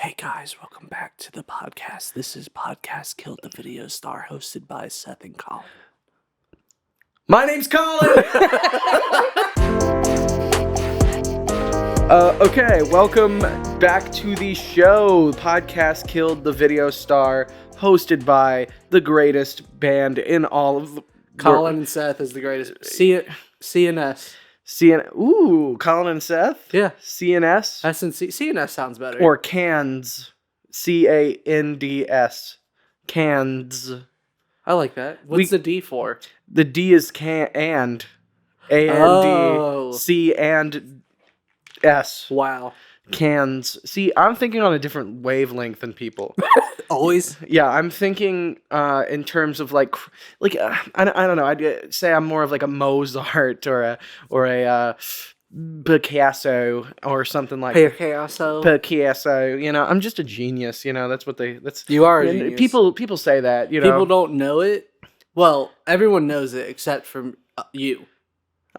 Hey guys, welcome back to the podcast. This is Podcast Killed the Video Star, hosted by Seth and Collin. My name's Collin! Okay, welcome back to the show. Podcast Killed the Video Star, hosted by the greatest band in all of the... Collin and Seth is the greatest. CNS. Ooh, Collin and Seth? Yeah. CNS? CNS sounds better. Or Cans. CANDS. Cans. I like that. What's the D for? The D is and. A-N-D. Oh. C and S. Wow. Cans. See, I'm thinking on a different wavelength than people. Always? Yeah, I'm thinking in terms of I don't know. I'd say I'm more of like a Mozart or a Picasso or something like Picasso. Picasso. You know, I'm just a genius. You know, that's what You are a genius. People say that. You know, people don't know it. Well, everyone knows it except for you.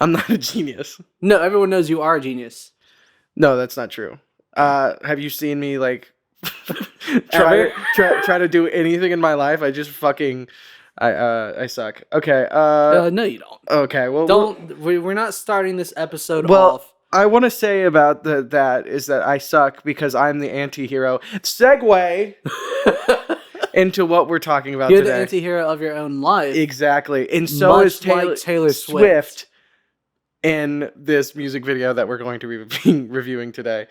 I'm not a genius. No, everyone knows you are a genius. No, that's not true. Have you seen me try to do anything in my life? I just fucking I suck. Okay. No, you don't. Okay. Well, we're not starting this episode well, off. I want to say about that is that I suck because I'm the anti-hero. Segue into what we're talking about You're today. the anti-hero of your own life. Exactly. And so Much is like Taylor Swift. In this music video that we're going to be reviewing today.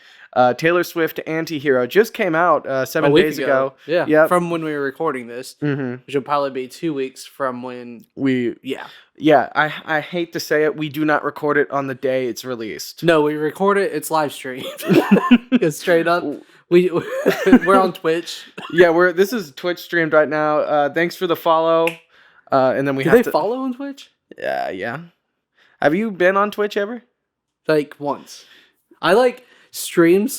Taylor Swift Anti-Hero just came out 7 days ago. Yeah. Yep. From when we were recording this, which will probably be 2 weeks from when Yeah, I hate to say it, we do not record it on the day it's released. No, we record it, it's live streamed. Straight up. We're on Twitch. Yeah, this is Twitch streamed right now. Thanks for the follow. And then Do they follow on Twitch? Yeah. Have you been on Twitch ever? Once. I streamed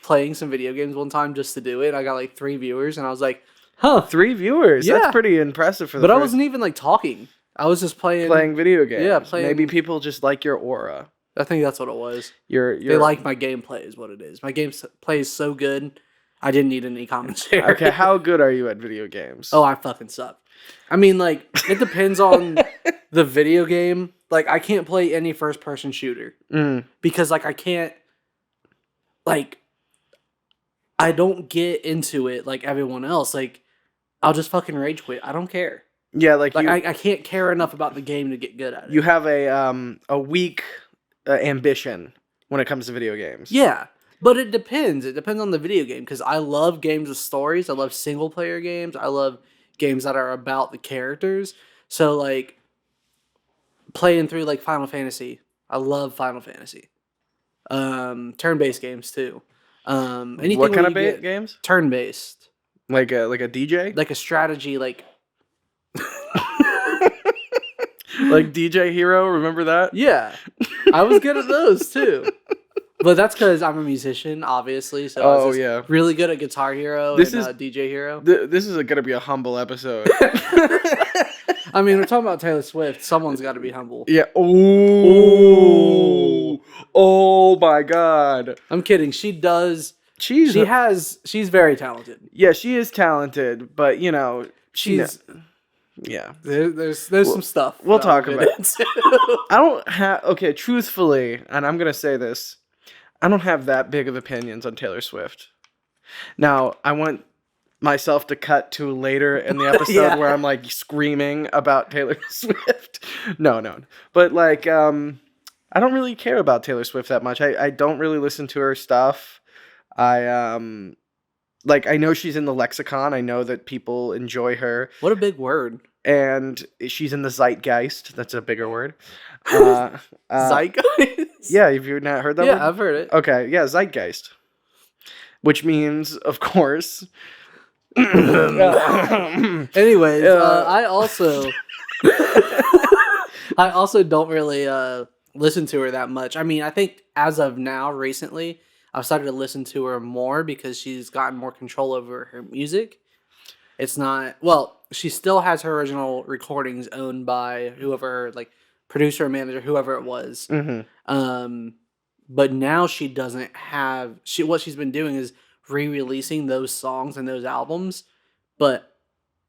playing some video games one time just to do it. I got 3 viewers and I was like, huh. 3 viewers? Yeah. That's pretty impressive for the But I wasn't even talking. I was just playing video games. Yeah, playing. Maybe people just like your aura. I think that's what it was. They like my gameplay is what it is. My gameplay is so good, I didn't need any commentary. Okay, how good are you at video games? Oh, I fucking suck. I mean, it depends on the video game. I can't play any first-person shooter. Because, I can't, I don't get into it like everyone else. I'll just fucking rage quit. I don't care. Yeah, I can't care enough about the game to get good at it. You have a weak ambition when it comes to video games. Yeah, but it depends. It depends on the video game, because I love games with stories. I love single-player games. I love games that are about the characters. So, playing through Final Fantasy. I love Final Fantasy. Turn-based games too. Anything what kind of games? Turn-based. Like a DJ? Like a strategy, like DJ Hero, remember that? Yeah. I was good at those too. But that's because I'm a musician, obviously. So I was really good at Guitar Hero and DJ Hero. This is going to be a humble episode. I mean, we're talking about Taylor Swift. Someone's got to be humble. Yeah. Oh my God. I'm kidding. She does. She's very talented. Yeah, she is talented, but yeah. There's some stuff. We'll talk about it. I don't have truthfully, and I'm gonna say this, I don't have that big of opinions on Taylor Swift. Now, I want myself to cut to later in the episode where I'm screaming about Taylor Swift. No. But I don't really care about Taylor Swift that much. I don't really listen to her stuff. I know she's in the lexicon. I know that people enjoy her. What a big word. And she's in the zeitgeist. That's a bigger word. Zeitgeist? Yeah, have you not heard that word? Yeah, I've heard it. Okay, yeah, zeitgeist. Which means, of course... Anyways, I also don't really listen to her that much. I mean, I think as of now, recently, I've started to listen to her more because she's gotten more control over her music. It's not... Well, she still has her original recordings owned by whoever, producer or manager, whoever it was. Mm-hmm. But now she doesn't have... What she's been doing is re-releasing those songs and those albums, but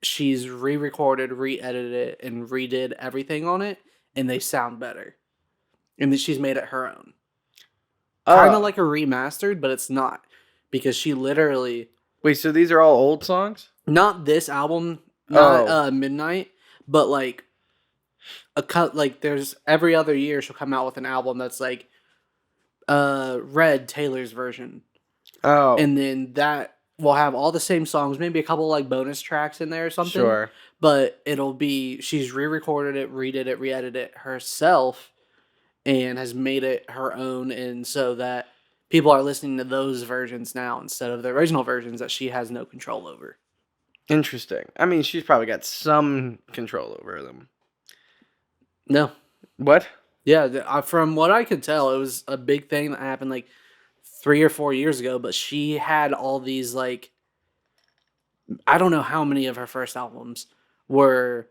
she's re-recorded, re-edited it, and redid everything on it, and they sound better. And then she's made it her own. Kind of Oh, like a remastered, but it's not. Because she literally, wait. So these are all old songs? not this album, not Oh, Midnight, but like like there's every other year she'll come out with an album that's like Red, Taylor's version. oh, And then that will have all the same songs, maybe a couple like bonus tracks in there or something. sure. But it'll be she's re-recorded it, redid it, re-edited it herself, and has made it her own, and so that people are listening to those versions now instead of the original versions that she has no control over. Interesting. I mean, she's probably got some control over them. No. What? Yeah, from what I could tell, it was a big thing that happened like 3 or 4 years ago, but she had all these like I don't know how many of her first albums were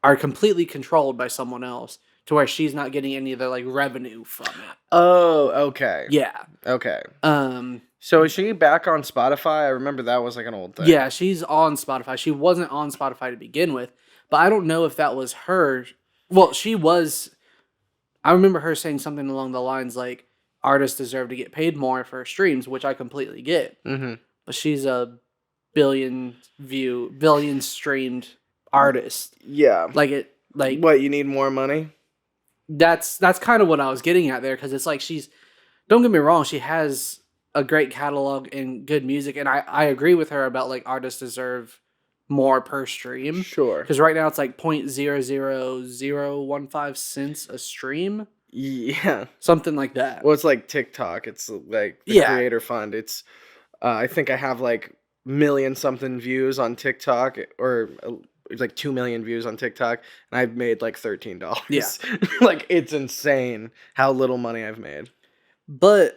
are completely controlled by someone else to where she's not getting any of the like revenue from it. Oh, okay. Yeah. Okay. Um So is she back on Spotify? I remember that was like an old thing. yeah, she's on Spotify. She wasn't on Spotify to begin with, but I don't know if that was her. Well, she was I remember her saying something along the lines like artists deserve to get paid more for streams, which I completely get. Mm-hmm. But she's a billion streamed artist. Yeah. Like What, you need more money? that's kind of what I was getting at there, because it's like she's, don't get me wrong, she has a great catalog and good music, and I agree with her about like artists deserve more per stream, Sure. because right now it's like 0.00015 cents a stream, Yeah. something like that. Well, it's like TikTok. It's like the Yeah. creator fund. It's I think I have like million something views on TikTok, or like 2 million views on TikTok, and I've made like $13. Yeah. Like, it's insane how little money I've made. But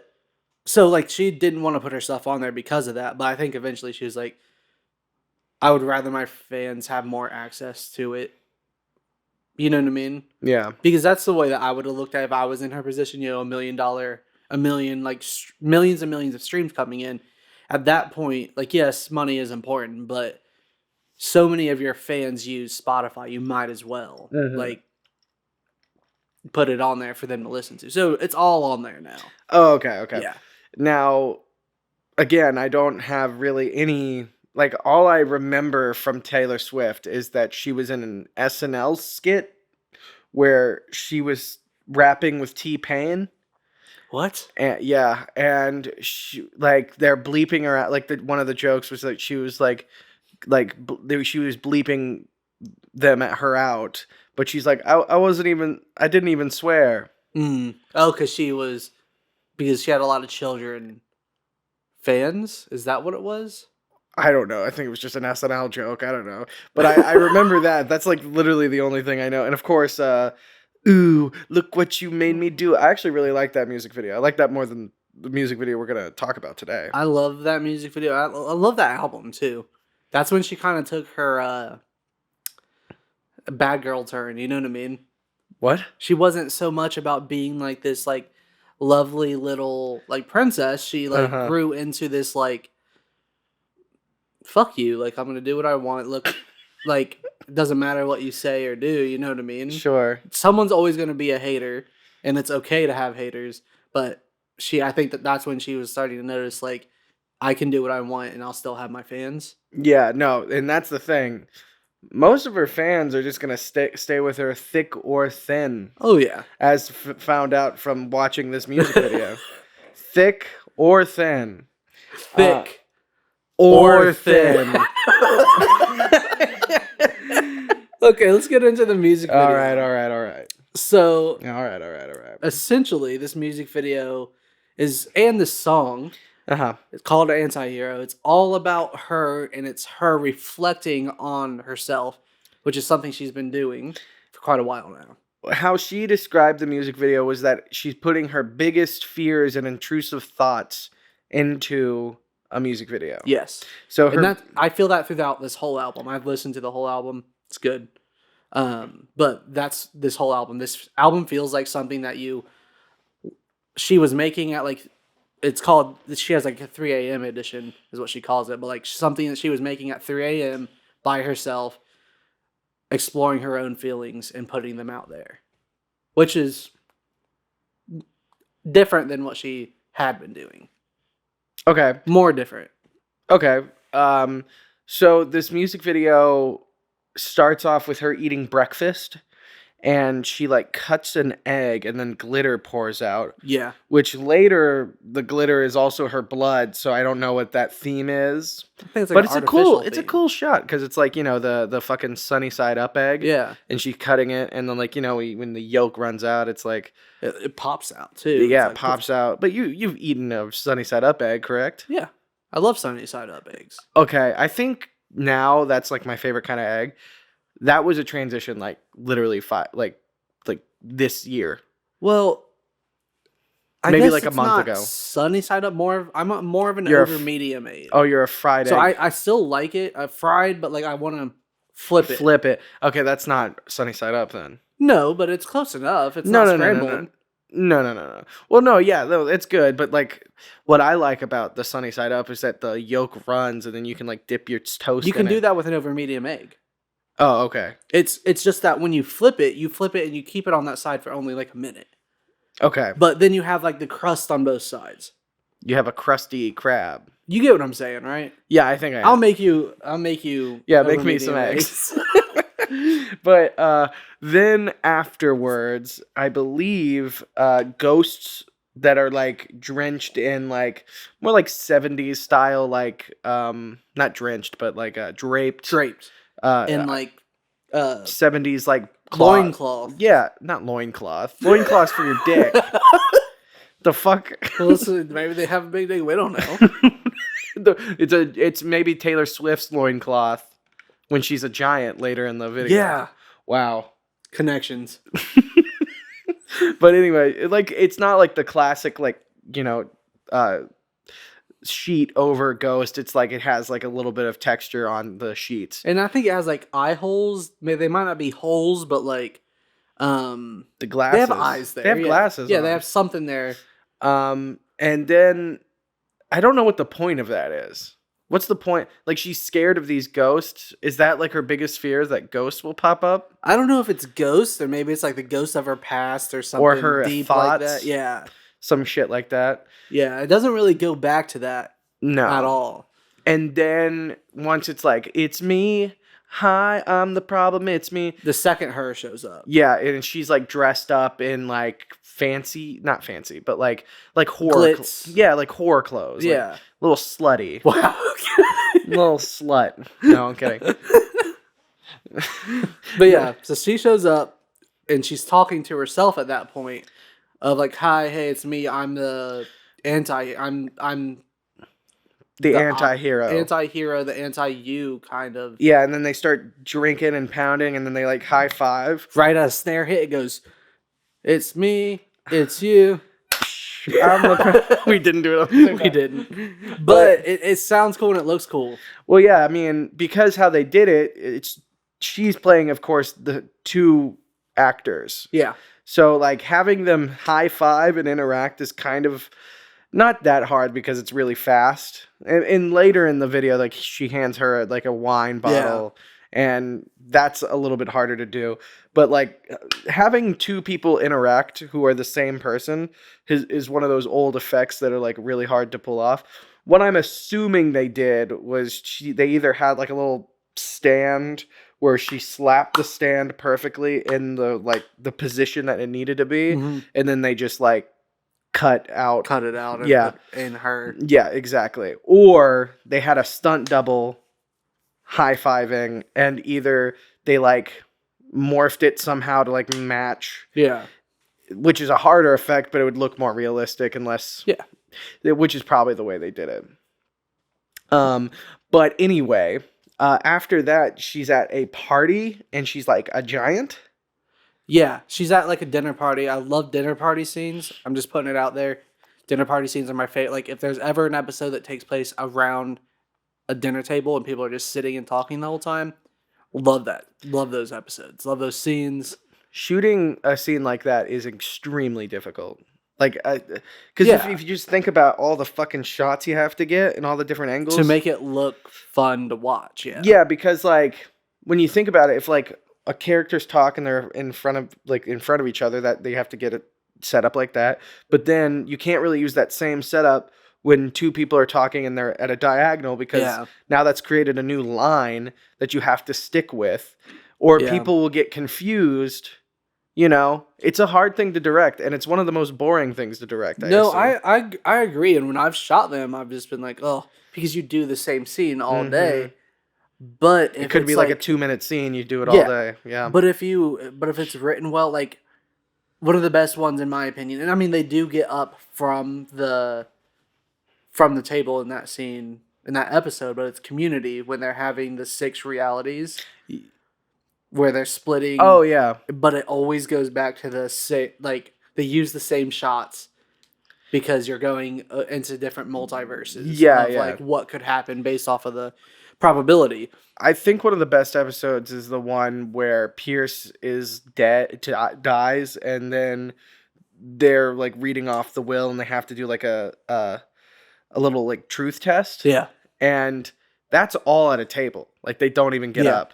so like she didn't want to put her stuff on there because of that, but I think eventually she was like, I would rather my fans have more access to it. You know what I mean? Yeah. Because that's the way that I would have looked at it if I was in her position. You know, a million, like millions and millions of streams coming in. At that point, like, yes, money is important, but so many of your fans use Spotify, you might as well like put it on there for them to listen to. So it's all on there now. Oh, okay, okay. Yeah. Now, again, I don't have really any, like, all I remember from Taylor Swift is that she was in an SNL skit where she was rapping with T-Pain. What? And yeah, and she, like, they're bleeping her out. Like, one of the jokes was that she was she was bleeping them at her out, but she's like, I didn't even swear. Oh, because she had a lot of children fans. Is that what it was? I don't know. I think it was just an SNL joke. I don't know. But I remember that. That's like literally the only thing I know. And of course, ooh, look what you made me do. I actually really like that music video. I like that more than the music video we're going to talk about today. I love that music video. I love that album too. That's when she kind of took her bad girl turn. You know what I mean? What? She wasn't so much about being like this like lovely little like princess. She like grew into this like, fuck you, like I'm gonna do what I want. Look, like it doesn't matter what you say or do. You know what I mean? Sure. Someone's always gonna be a hater, and it's okay to have haters. But I think that's when she was starting to notice like, I can do what I want, and I'll still have my fans. Yeah, no, and that's the thing. Most of her fans are just gonna stay with her thick or thin. Oh yeah, as found out from watching this music video. Thick or thin. thick Or thin. Okay, let's get into the music video. All right. So, All right. essentially, this music video and the song, it's called Anti-Hero. It's all about her, and it's her reflecting on herself, which is something she's been doing for quite a while now. How she described the music video was that she's putting her biggest fears and intrusive thoughts into a music video. Yes. So I feel that throughout this whole album. I've listened to the whole album. It's good. But that's this whole album. This album feels like something that she was making at like it's called, she has like a 3 a.m. edition is what she calls it, but like something that she was making at 3 a.m. by herself, exploring her own feelings and putting them out there, which is different than what she had been doing. Okay. More different. Okay. So this music video starts off with her eating breakfast, and she like cuts an egg and then glitter pours out. Yeah. Which later the glitter is also her blood, so I don't know what that theme is. I think it's like But it's a cool shot because it's like, the fucking sunny side up egg. Yeah. And she's cutting it, and then like, when the yolk runs out, it's like it pops out too. yeah, It's it pops out. But you've eaten a sunny side up egg, correct? Yeah. I love sunny side up eggs. Okay, I think now that's like my favorite kind of egg. That was a transition like literally like this year. Well, maybe like a month ago. Sunny side up I'm more of an You're over medium age. Oh, you're a fried egg. So I still like it, fried, but like I want to flip it. Flip it. Okay, that's not sunny side up then. No, but it's close enough. It's not scrambled. No. Well, no, yeah, no, it's good, but like what I like about the sunny side up is that the yolk runs, and then you can like dip your toast. You can do that with an over medium egg. Oh, okay. It's just that when you flip it and you keep it on that side for only like a minute. Okay. But then you have like the crust on both sides. You have a crusty crab. You get what I'm saying, right? Yeah, I think I am. I'll make you. Yeah, make me some eggs. But then afterwards, I believe ghosts that are like drenched in like more like 70s style, like not drenched, but like draped in like 70s like loincloth. Yeah, not loincloth. Loincloth's for your dick. The fuck? Well, listen, maybe they have a big dick. We don't know. It's maybe Taylor Swift's loincloth when she's a giant later in the video. Yeah. Wow. Connections. But anyway, it's not like the classic sheet over ghost. It's like it has like a little bit of texture on the sheets. And I think it has like eye holes. They might not be holes, but like the glasses. They have eyes there. They have glasses. Yeah, on. They have something there. And then I don't know what the point of that is. What's the point? Like, she's scared of these ghosts. Is that like her biggest fear, is that ghosts will pop up? I don't know if it's ghosts or maybe it's like the ghost of her past or something. Or her deep thoughts. like that. Yeah. Some shit like that. Yeah, it doesn't really go back to that at all. And then once it's like, it's me. Hi, I'm the problem. It's me. The second her shows up. Yeah, and she's like dressed up in like not fancy, but like horror. Yeah, like horror clothes. Yeah. Like, little slutty. Wow. Little slut. No, I'm kidding. But yeah, so she shows up and she's talking to herself at that point of like, hi, hey, it's me. I'm the I'm the anti-hero. Anti-hero, the anti-you kind of. Yeah, and then they start drinking and pounding, and then they like high five. Right as a snare hit, it goes, it's me, it's you. We didn't do it. We didn't. But it sounds cool and it looks cool. Well, yeah, I mean, because how they did it, she's playing, of course, the two actors. Yeah. So, like, having them high five and interact is kind of not that hard because it's really fast. And later in the video, like, she hands her like a wine bottle, and that's a little bit harder to do. But like having two people interact who are the same person is one of those old effects that are like really hard to pull off. What I'm assuming they did was they either had like a little stand where she slapped the stand perfectly in the position that it needed to be, and then they just like cut it out in her. Yeah, exactly. Or they had a stunt double high-fiving, and either they like morphed it somehow to like match. Yeah. Which is a harder effect, but it would look more realistic unless. Yeah. Which is probably the way they did it. But anyway, after that, she's at a party and she's like a giant. Yeah, she's at like a dinner party. I love dinner party scenes. I'm just putting it out there. Dinner party scenes are my favorite. Like if there's ever an episode that takes place around a dinner table and people are just sitting and talking the whole time, love that. Love those episodes. Love those scenes. Shooting a scene like that is extremely difficult. Like, because if you just think about all the fucking shots you have to get and all the different angles to make it look fun to watch. Yeah. Yeah, because like when you think about it, if like a character's talking, they're in front of each other, that they have to get it set up like that. But then you can't really use that same setup when two people are talking and they're at a diagonal, because now that's created a new line that you have to stick with, or people will get confused. You know, it's a hard thing to direct, and it's one of the most boring things to direct. I agree. And when I've shot them, I've just been like, oh, because you do the same scene all day. But it could be like a 2-minute scene, you do it all day. Yeah. But if it's written well, like one of the best ones in my opinion, and I mean they do get up from the table in that scene in that episode, but it's Community when they're having the 6 realities. Where they're splitting. Oh, yeah. But it always goes back to the same, like, they use the same shots because you're going into different multiverses. Yeah, like, what could happen based off of the probability. I think one of the best episodes is the one where Pierce is dies, and then they're, like, reading off the will, and they have to do, like, a little, like, truth test. Yeah. And that's all at a table. Like, they don't even get up.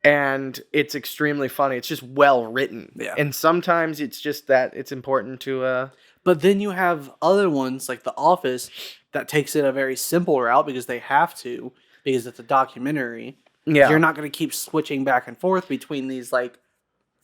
And it's extremely funny. It's just well written. Yeah. And sometimes it's just that it's important to... But then you have other ones, like The Office, that takes it a very simple route because they have to, because it's a documentary. Yeah. You're not going to keep switching back and forth between these, like...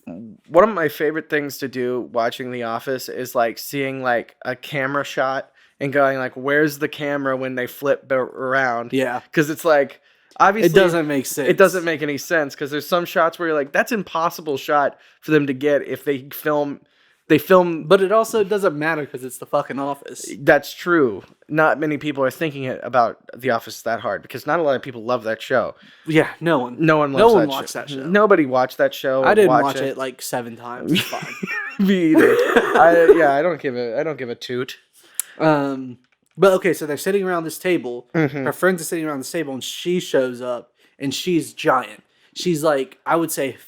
One of my favorite things to do watching The Office is, like, seeing, like, a camera shot and going, like, where's the camera when they flip around? Yeah. Because it's, like... Obviously, it doesn't make sense. It doesn't make any sense because there's some shots where you're like, that's impossible shot for them to get if they film. But it also doesn't matter because it's The fucking Office. That's true. Not many people are thinking about The Office that hard because not a lot of people love that show. Yeah, no one. No one watched that show. Nobody watched that show. I didn't watch it like 7 times. It's fine. Me either. I don't give a toot. But okay, so they're sitting around this table. Mm-hmm. Her friends are sitting around this table, and she shows up, and she's giant. She's like, I would say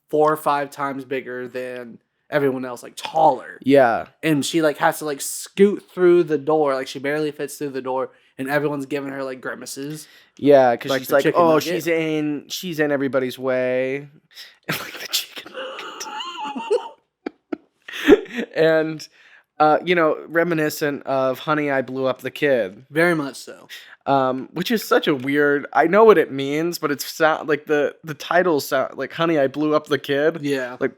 4 or 5 times bigger than everyone else, like taller. Yeah. And she like has to like scoot through the door, like she barely fits through the door, and everyone's giving her like grimaces. Yeah, because she's like, oh, nugget. she's in everybody's way. Like the chicken nugget. And... reminiscent of Honey, I Blew Up the Kid. Very much so. Which is such a weird... I know what it means, but it's like the titles sound like Honey, I Blew Up the Kid. Yeah. Like...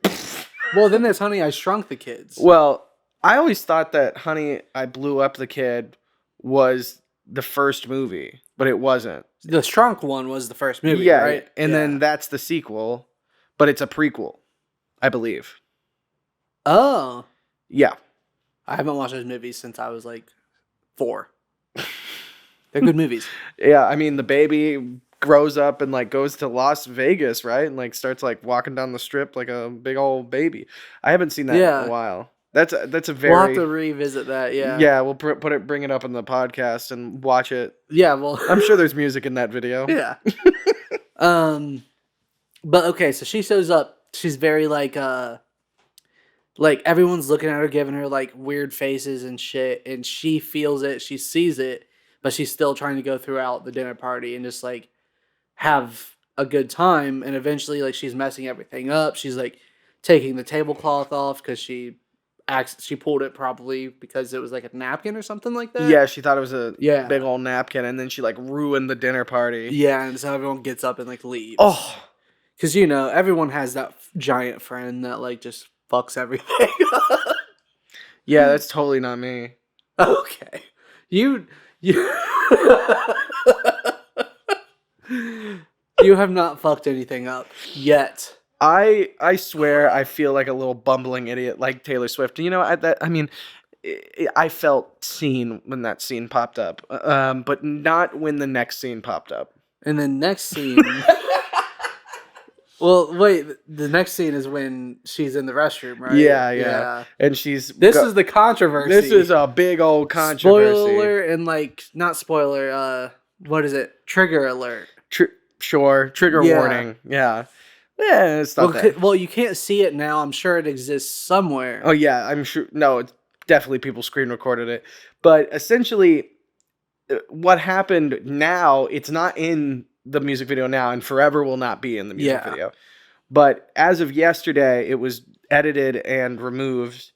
Well, then there's Honey, I Shrunk the Kids. Well, I always thought that Honey, I Blew Up the Kid was the first movie, but it wasn't. The Shrunk one was the first movie, right? And then that's the sequel, but it's a prequel, I believe. Oh. Yeah. I haven't watched those movies since I was like 4. They're good movies. Yeah, I mean the baby grows up and like goes to Las Vegas, right? And like starts like walking down the strip like a big old baby. I haven't seen that in a while. That's a very... We'll have to revisit that, yeah. Yeah, we'll bring it up on the podcast and watch it. Yeah, well... I'm sure there's music in that video. Yeah. But okay, so she shows up. She's very like everyone's looking at her, giving her like weird faces and shit, and she feels it, she sees it, but she's still trying to go throughout the dinner party and just like have a good time. And eventually, like she's messing everything up. She's like taking the tablecloth off because she pulled it probably because it was like a napkin or something like that. Yeah, she thought it was a big old napkin, and then she like ruined the dinner party. Yeah, and so everyone gets up and like leaves. Oh, because everyone has that giant friend that like just fucks everything. Yeah, that's totally not me. Okay. You you have not fucked anything up yet. I swear I feel like a little bumbling idiot like Taylor Swift. I felt seen when that scene popped up, but not when the next scene popped up. And the next scene... Well, wait, the next scene is when she's in the restroom, right? Yeah. And she's... This is the controversy. This is a big old controversy. Spoiler alert and, like, not spoiler, what is it? Trigger alert. Trigger warning. Yeah. Yeah, it's not that. Well, you can't see it now. I'm sure it exists somewhere. Oh, yeah, I'm sure. No, definitely people screen recorded it. But essentially, what happened now, it's not in the music video now, and forever will not be in the music video. But as of yesterday, it was edited and removed.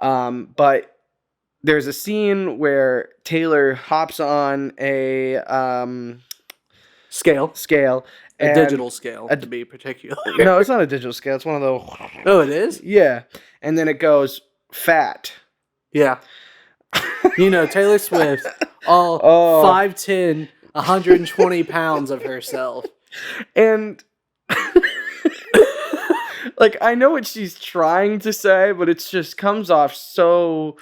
But there's a scene where Taylor hops on a Scale. A and digital scale, to be particular. No, it's not a digital scale. It's one of those. Oh, it is? Yeah. And then it goes fat. Yeah. You know, Taylor Swift, all 5'10", 120 pounds of herself. And like, I know what she's trying to say, but it just comes off so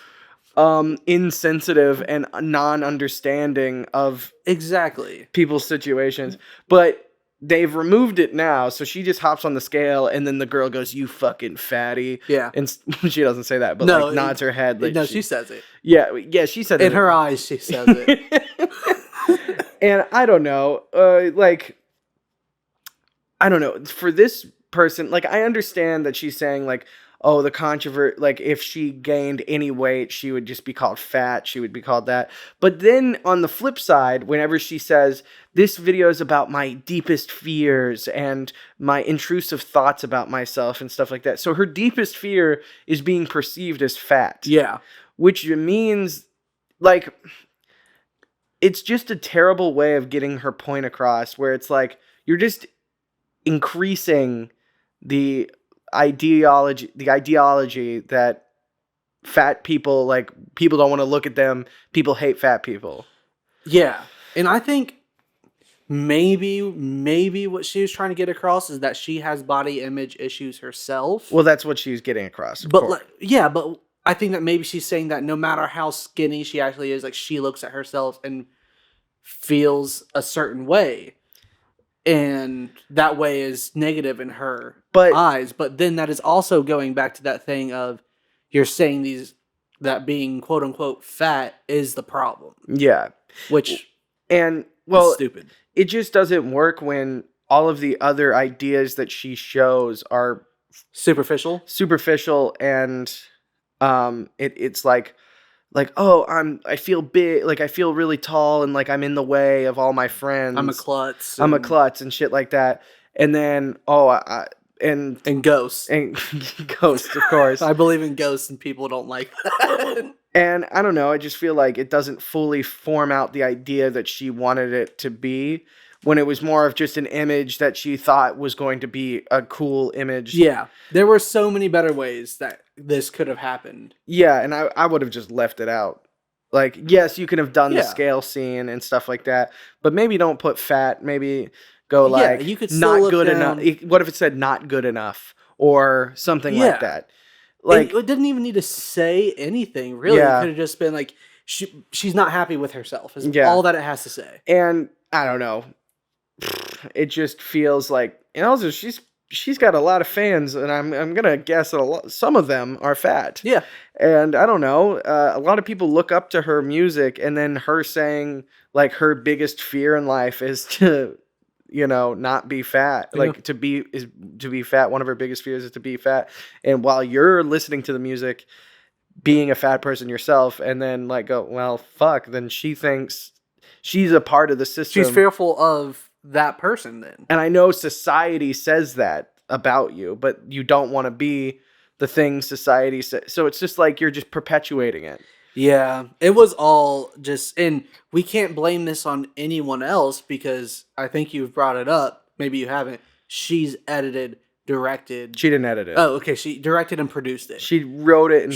insensitive and non-understanding of exactly people's situations. But they've removed it now, so she just hops on the scale, and then the girl goes, "You fucking fatty." Yeah. And she doesn't say that, but like nods her head. Like, no, she says it. Yeah, she said it. In her eyes, she says it. And I don't know, like, I don't know. For this person, like, I understand that she's saying, like, oh, the controversy, like, if she gained any weight, she would just be called fat. She would be called that. But then on the flip side, whenever she says, this video is about my deepest fears and my intrusive thoughts about myself and stuff like that. So her deepest fear is being perceived as fat. Yeah. Which means, like, it's just a terrible way of getting her point across, where it's like, you're just increasing the ideology that fat people, like, people don't want to look at them, people hate fat people. Yeah. And I think maybe what she was trying to get across is that she has body image issues herself. Well, that's what she's getting across. But but I think that maybe she's saying that no matter how skinny she actually is, like, she looks at herself and feels a certain way. And that way is negative in her eyes. But then that is also going back to that thing of, you're saying that being quote unquote fat is the problem. Yeah. Which is stupid. It just doesn't work when all of the other ideas that she shows are superficial and it's like, oh, I feel big, like, I feel really tall, and like I'm in the way of all my friends. I'm a klutz and shit like that. And then and ghosts and ghosts, of course. I believe in ghosts, and people don't like that. And I don't know, I just feel like it doesn't fully form out the idea that she wanted it to be, when it was more of just an image that she thought was going to be a cool image. Yeah. There were so many better ways that this could have happened. Yeah, and I would have just left it out. Like, yes, you could have done the scale scene and stuff like that, but maybe don't put fat. Maybe go like, you could not good enough. What if it said not good enough or something like that? Like, it didn't even need to say anything, really. It could have just been like, she's not happy with herself is all that it has to say. And I don't know. It just feels like, and also she's got a lot of fans, and I'm gonna guess that some of them are fat. Yeah. And I don't know, a lot of people look up to her music, and then her saying, like, her biggest fear in life is to, not be fat. Yeah. Like, to be fat. One of her biggest fears is to be fat. And while you're listening to the music, being a fat person yourself, and then like go, well, fuck, then she thinks she's a part of the system. She's fearful of that person then. And I know society says that about you, but you don't want to be the thing society says. So it's just like you're just perpetuating it. Yeah, it was all just, and we can't blame this on anyone else, because I think you've brought it up. Maybe you haven't. She's edited, directed. She didn't edit it. Oh, okay. She directed and produced it. She wrote it and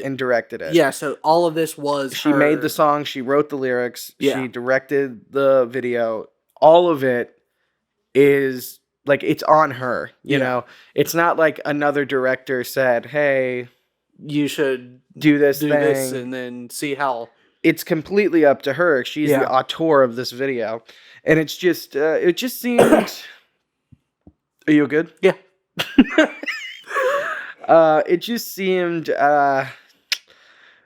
and directed it. Yeah, so all of this was She made the song. She wrote the lyrics. Yeah. She directed the video. All of it is, like, it's on her, you know? It's not like another director said, hey, you should do this and then see how. It's completely up to her. She's the auteur of this video. And it's just, it just seemed... Are you good? Yeah. It just seemed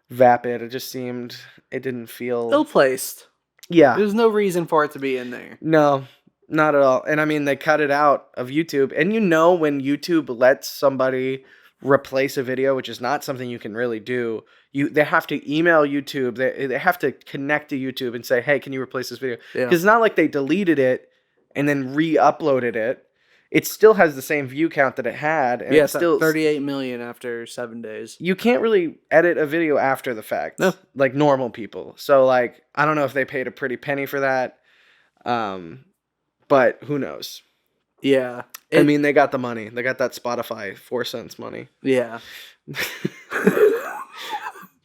vapid. It didn't feel... ill-placed. Yeah. There's no reason for it to be in there. No, not at all. And I mean, they cut it out of YouTube. And when YouTube lets somebody replace a video, which is not something you can really do, they have to email YouTube. They have to connect to YouTube and say, hey, can you replace this video? Yeah. Because it's not like they deleted it and then re-uploaded it. It still has the same view count that it had. And Yeah, it's still 38 million after 7 days. You can't really edit a video after the fact, No. like normal people. So like, I don't know if they paid a pretty penny for that, but who knows? Yeah, I mean, they got the money. They got that Spotify 4 cents money. Yeah.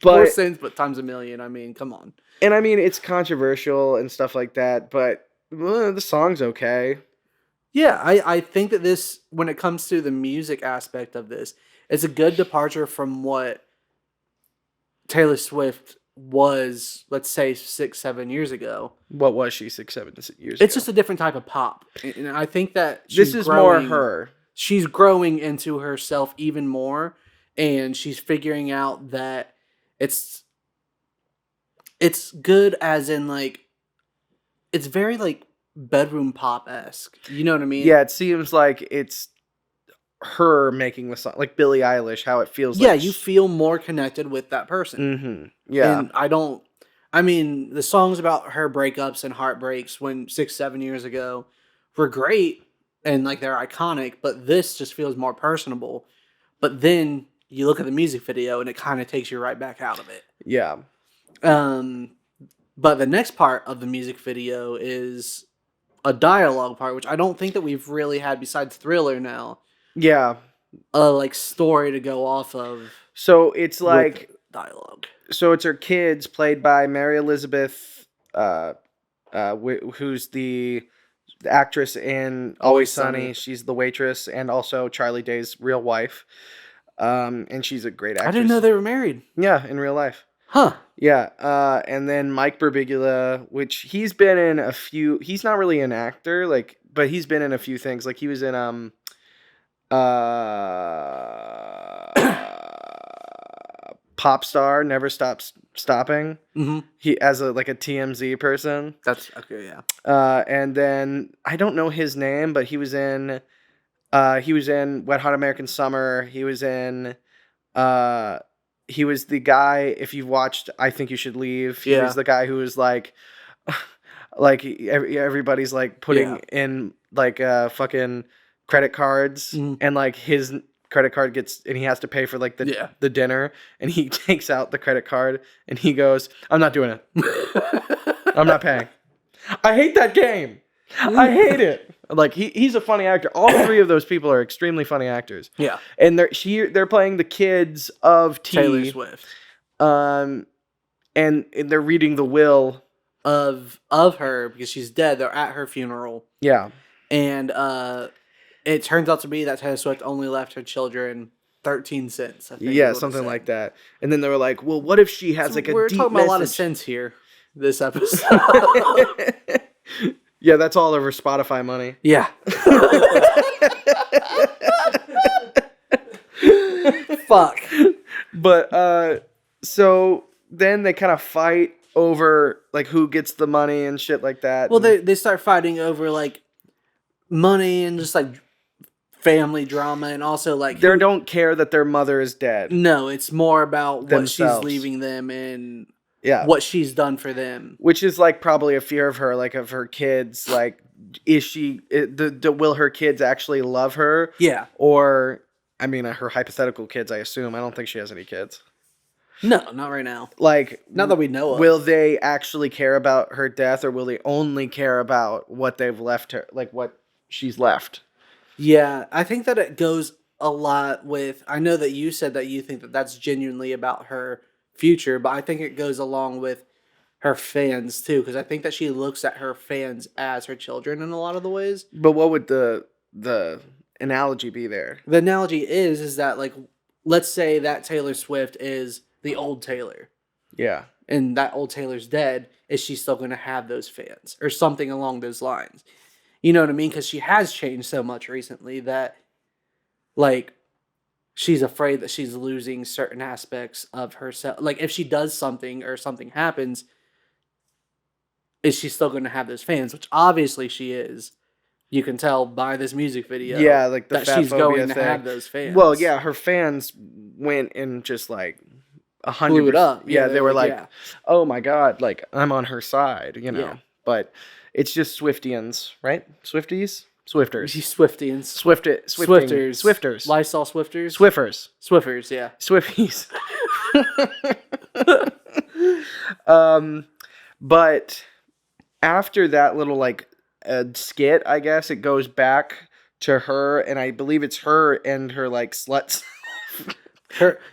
But 4 cents, but times a million. I mean, come on. And I mean, it's controversial and stuff like that, but the song's okay. Yeah, I think that this, when it comes to the music aspect of this, it's a good departure from what Taylor Swift was, let's say, 6-7 years ago. What was she 6-7 years ago? It's just a different type of pop. And I think that this is more her. She's growing into herself even more, and she's figuring out that it's good, as in, like, it's very, like, bedroom pop-esque. You know what I mean? Yeah, it seems like it's her making the song, like Billie Eilish, how it feels yeah, like. you feel more connected with that person. Mm-hmm. Yeah. And I mean, the songs about her breakups and heartbreaks when 6-7 years ago were great, and, like, they're iconic, but this just feels more personable. But then you look at the music video and it kind of takes you right back out of it. Yeah. But the next part of the music video is a dialogue part, which I don't think that we've really had besides Thriller now. Yeah. Like, story to go off of. So it's like dialogue. So it's her kids, played by Mary Elizabeth, who's the actress in Always Sunny. She's the waitress and also Charlie Day's real wife. And she's a great actress. I didn't know they were married. Yeah, in real life. Huh. Yeah. And then Mike Birbiglia, which he's been in a few. He's not really an actor, like, but he's been in a few things. Like, he was in Pop Star, Never Stops Stopping. Mm-hmm. He as a TMZ person. That's okay, yeah. And then I don't know his name, but he was in Wet Hot American Summer. He was the guy, if you've watched I Think You Should Leave. He was the guy who was like everybody's like putting in like fucking credit cards, and like his credit card gets, and he has to pay for like the dinner, and he takes out the credit card and he goes, I'm not doing it. I'm not paying. I hate that game. I hate it. Like, he's a funny actor. All three of those people are extremely funny actors. Yeah. And they're playing the kids of Taylor Swift. And they're reading the will of her, because she's dead. They're at her funeral. Yeah. And it turns out to be that Taylor Swift only left her children 13 cents. I think yeah, something like that. And then they were like, well, what if she has like a we're deep talking message? about a lot of sense here, this episode. Yeah, that's all over Spotify money. Yeah. Fuck. But so then they kind of fight over like who gets the money and shit like that. Well, they start fighting over like money and just like family drama, and also like they don't care that their mother is dead. No, it's more about themselves. What she's leaving them and what she's done for them, which is like probably a fear of her, like of her kids. Like, is she will her kids actually love her? Yeah. Or I mean, her hypothetical kids, I assume. I don't think she has any kids. No, not right now. Like, not that we know of. Will they actually care about her death, or will they only care about what they've left her, like what she's left? Yeah, I think that it goes a lot with, I know that you said that you think that that's genuinely about her future, but I think it goes along with her fans too, because I think that she looks at her fans as her children in a lot of the ways. But what would the analogy be there? The analogy is that, like, let's say that Taylor Swift is the old Taylor. Yeah. And that old Taylor's dead. Is she still going to have those fans? Or something along those lines. You know what I mean? Because she has changed so much recently that, like, she's afraid that she's losing certain aspects of herself. Like, if she does something or something happens, is she still going to have those fans? Which obviously she is. You can tell by this music video. Yeah, like the that she's going to have those fans. Well, yeah, her fans went and just like blew it 100%. up. Yeah, they were like, yeah, oh my God, like I'm on her side, you know. yeah. But it's just Swiftians, right? Swifties? Swifters. Swiftians, Swifters. Lysol Swifters, Swiffers. Swiffers. Yeah, Swifties. But after that little like skit, I guess it goes back to her, and I believe it's her and her like sluts.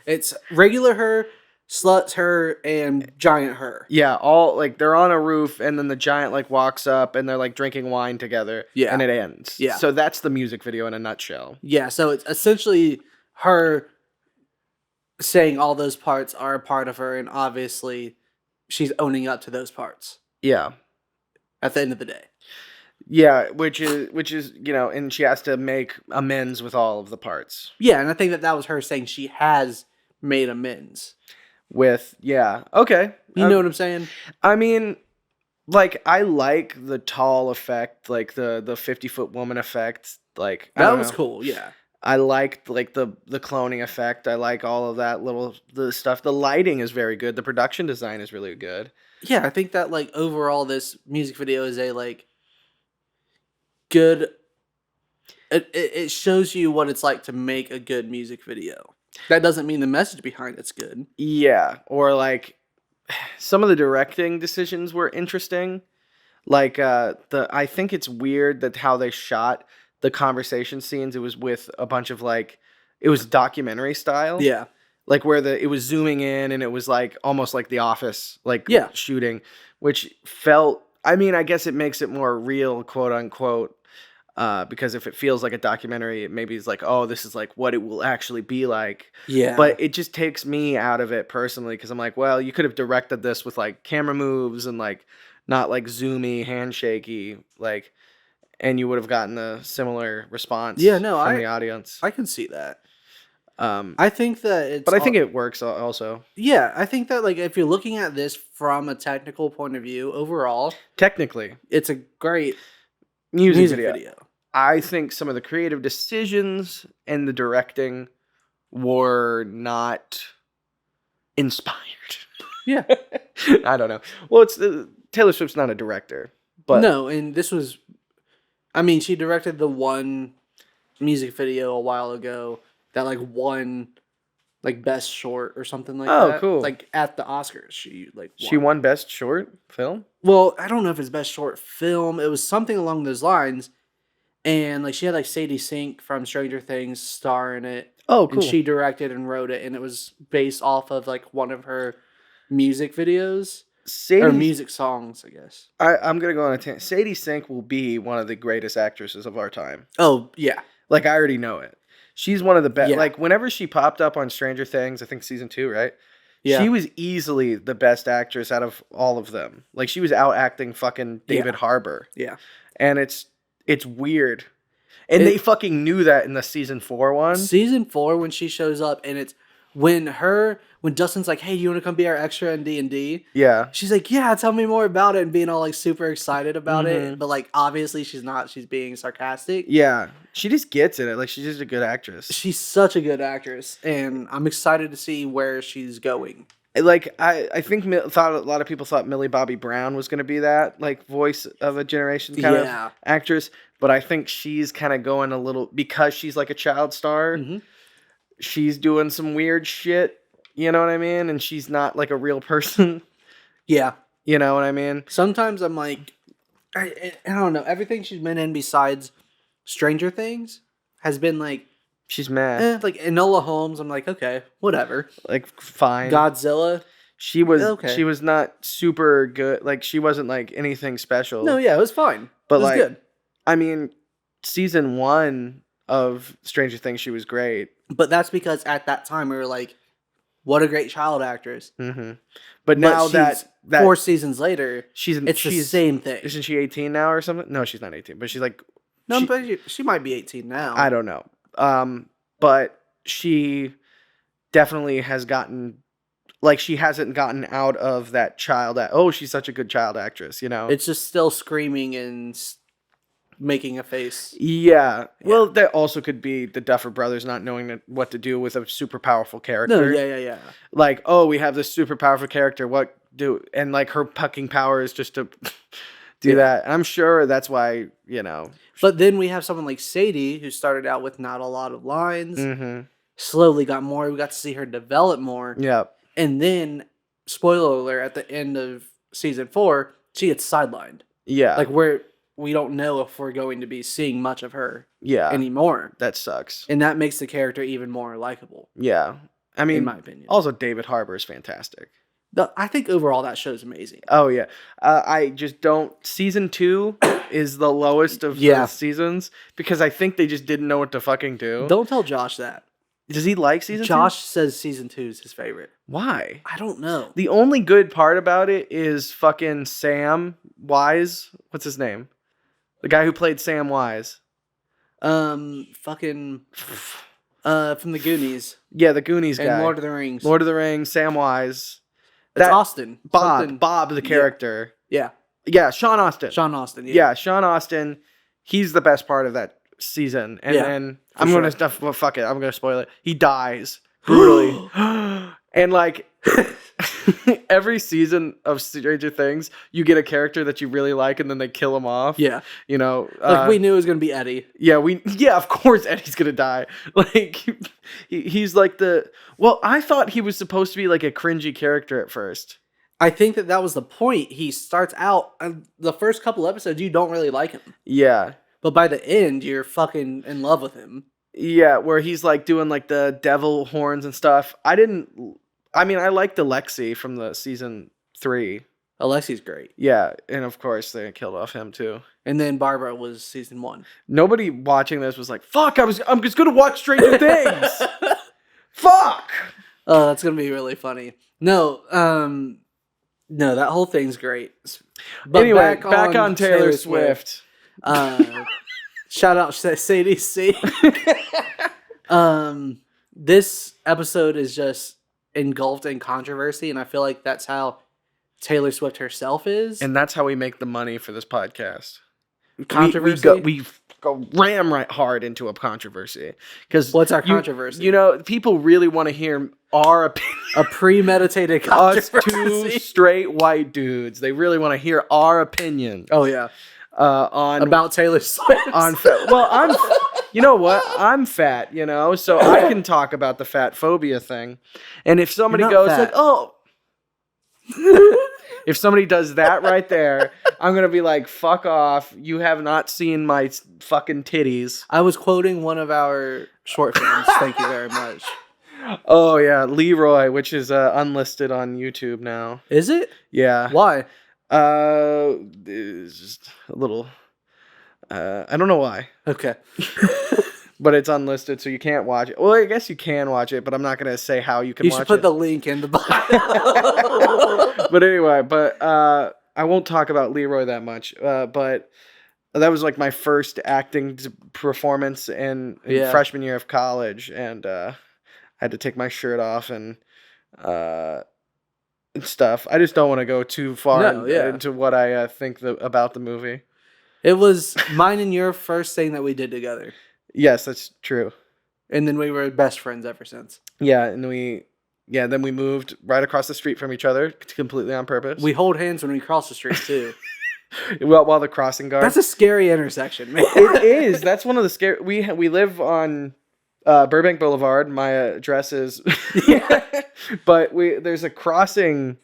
it's regular her, sluts her, and giant her. Yeah, all like they're on a roof, and then the giant like walks up, and they're like drinking wine together. Yeah, and it ends. Yeah, so that's the music video in a nutshell. Yeah, so it's essentially her saying all those parts are a part of her, and obviously she's owning up to those parts. Yeah. At the end of the day. Yeah, which is and she has to make amends with all of the parts. Yeah, and I think that was her saying she has made amends. Okay. You know what I'm saying? I mean, like, I like the tall effect, like the 50-foot woman effect. Like that was cool, yeah. I liked like the cloning effect. I like all of that the stuff. The lighting is very good. The production design is really good. Yeah, I think that like overall this music video is a like good it shows you what it's like to make a good music video. That doesn't mean the message behind it's good. Yeah, or like some of the directing decisions were interesting. Like I think it's weird that how they shot the conversation scenes. It was with a bunch of like it was documentary style. Yeah. Like where it was zooming in and it was like almost like The Office, like shooting, which felt, I mean, I guess it makes it more real, quote unquote, because if it feels like a documentary, it maybe is like, oh, this is like what it will actually be like. Yeah. But it just takes me out of it personally because I'm like, well, you could have directed this with like camera moves and like not like zoomy, handshaky, like, and you would have gotten a similar response from the audience. I can see that. I think that it's... But I think it works also. Yeah, I think that like if you're looking at this from a technical point of view, overall... Technically. It's a great music video. I think some of the creative decisions and the directing were not inspired. Yeah. I don't know. Well, it's Taylor Swift's not a director. But no, and this was... I mean, she directed the one music video a while ago that like won like best short or something like that. Oh, cool. Like at the Oscars, she like won. She won best short film? Well, I don't know if it's best short film. It was something along those lines. And like she had like Sadie Sink from Stranger Things star in it. Oh, cool. And she directed and wrote it, and it was based off of like one of her music videos. Or music songs, I guess. I'm going to go on a tangent. Sadie Sink will be one of the greatest actresses of our time. Oh, yeah. Like, I already know it. She's one of the best. Yeah. Like, whenever she popped up on Stranger Things, I think season 2, right? Yeah. She was easily the best actress out of all of them. Like, she was out acting fucking David Harbour. Yeah. And it's weird. And they fucking knew that in the season 4 one. Season 4, when she shows up, and it's when Dustin's like, hey, you want to come be our extra in D&D? Yeah. She's like, yeah, tell me more about it, and being all like super excited about it. But like, obviously she's not. She's being sarcastic. Yeah. She just gets it. Like, she's just a good actress. She's such a good actress, and I'm excited to see where she's going. Like, I think a lot of people thought Millie Bobby Brown was going to be that, like, voice of a generation kind of actress. But I think she's kind of going a little, because she's like a child star, she's doing some weird shit. You know what I mean? And she's not like a real person. Yeah. You know what I mean? Sometimes I'm like, I don't know. Everything she's been in besides Stranger Things has been like, she's mad. Like Enola Holmes, I'm like, okay, whatever. Like, fine. Godzilla. She was not super good. Like, she wasn't like anything special. No, yeah, it was fine. But it was like, good. I mean, season 1 of Stranger Things, she was great. But that's because at that time we were like, what a great child actress. Mm-hmm. But now that 4 seasons later, she's the same thing. Isn't she 18 now or something? No, she's not 18. But she's like... No, but she might be 18 now. I don't know. But she definitely has gotten... Like, she hasn't gotten out of that child... she's such a good child actress, you know? It's just still screaming and making a face. Yeah. Well, that also could be the Duffer Brothers not knowing what to do with a super powerful character. No, yeah. Like, oh, we have this super powerful character. What do? And like her fucking power is just to do that. And I'm sure that's why, you know. But then we have someone like Sadie, who started out with not a lot of lines, Mm-hmm. slowly got more. We got to see her develop more. Yeah. And then, spoiler alert, at the end of season 4, she gets sidelined. Yeah. Like, we don't know if we're going to be seeing much of her anymore. That sucks. And that makes the character even more likable. Yeah. I mean, in my opinion. Also, David Harbour is fantastic. I think overall that show's amazing. Oh, yeah. I just don't... Season 2 is the lowest of the seasons because I think they just didn't know what to fucking do. Don't tell Josh that. Does he like season 2? Josh says season 2 is his favorite. Why? I don't know. The only good part about it is fucking Sam Wise. What's his name? The guy who played Sam Wise. Fucking... from the Goonies. Yeah, the Goonies guy. And Lord of the Rings. Lord of the Rings, Sam Wise. That's Austin. Bob, the character. Yeah. Yeah, Sean Austin. Yeah, Sean Austin. He's the best part of that season. And then I'm going to fuck it. I'm going to spoil it. He dies brutally. And like every season of Stranger Things, you get a character that you really like and then they kill him off. Yeah. You know, like we knew it was going to be Eddie. Yeah, of course Eddie's going to die. Like he's like I thought he was supposed to be like a cringy character at first. I think that was the point. He starts out, the first couple episodes, you don't really like him. Yeah. But by the end, you're fucking in love with him. Yeah, where he's like doing like the devil horns and stuff. I liked Alexi from the season 3. Alexi's great. Yeah, and of course they killed off him too. And then Barbara was season 1. Nobody watching this was like, fuck, I'm just gonna watch Stranger Things. Fuck! Oh, that's gonna be really funny. No, that whole thing's great. But anyway, back on Taylor Swift. Shout out Sadie C. This episode is just engulfed in controversy, and I feel like that's how Taylor Swift herself is. And that's how we make the money for this podcast. Controversy? We go ram right hard into a controversy. What's our controversy? You know, people really want to hear our opinion. A premeditated controversy. Us two straight white dudes. They really want to hear our opinion. Oh, yeah. About Taylor Swift. You know what? I'm fat, you know, so I can talk about the fat phobia thing. And if somebody goes like, oh, if somebody does that right there, I'm going to be like, fuck off. You have not seen my fucking titties. I was quoting one of our short films. Thank you very much. Oh, yeah. Leroy, which is unlisted on YouTube now. Is it? Yeah. Why? It's just a little... I don't know why. Okay. But it's unlisted, so you can't watch it. Well, I guess you can watch it, but I'm not going to say how you can watch it. You should put the link in the bio. But anyway, I won't talk about Leroy that much. But that was like my first acting performance in freshman year of college, and I had to take my shirt off and stuff. I just don't want to go too far into what I think about the movie. It was mine and your first thing that we did together. Yes, that's true. And then we were best friends ever since. Yeah, and then we moved right across the street from each other completely on purpose. We hold hands when we cross the street too. While the crossing guard. That's a scary intersection, man. It is. That's one of the scary. We live on Burbank Boulevard. My address is. But there's a crossing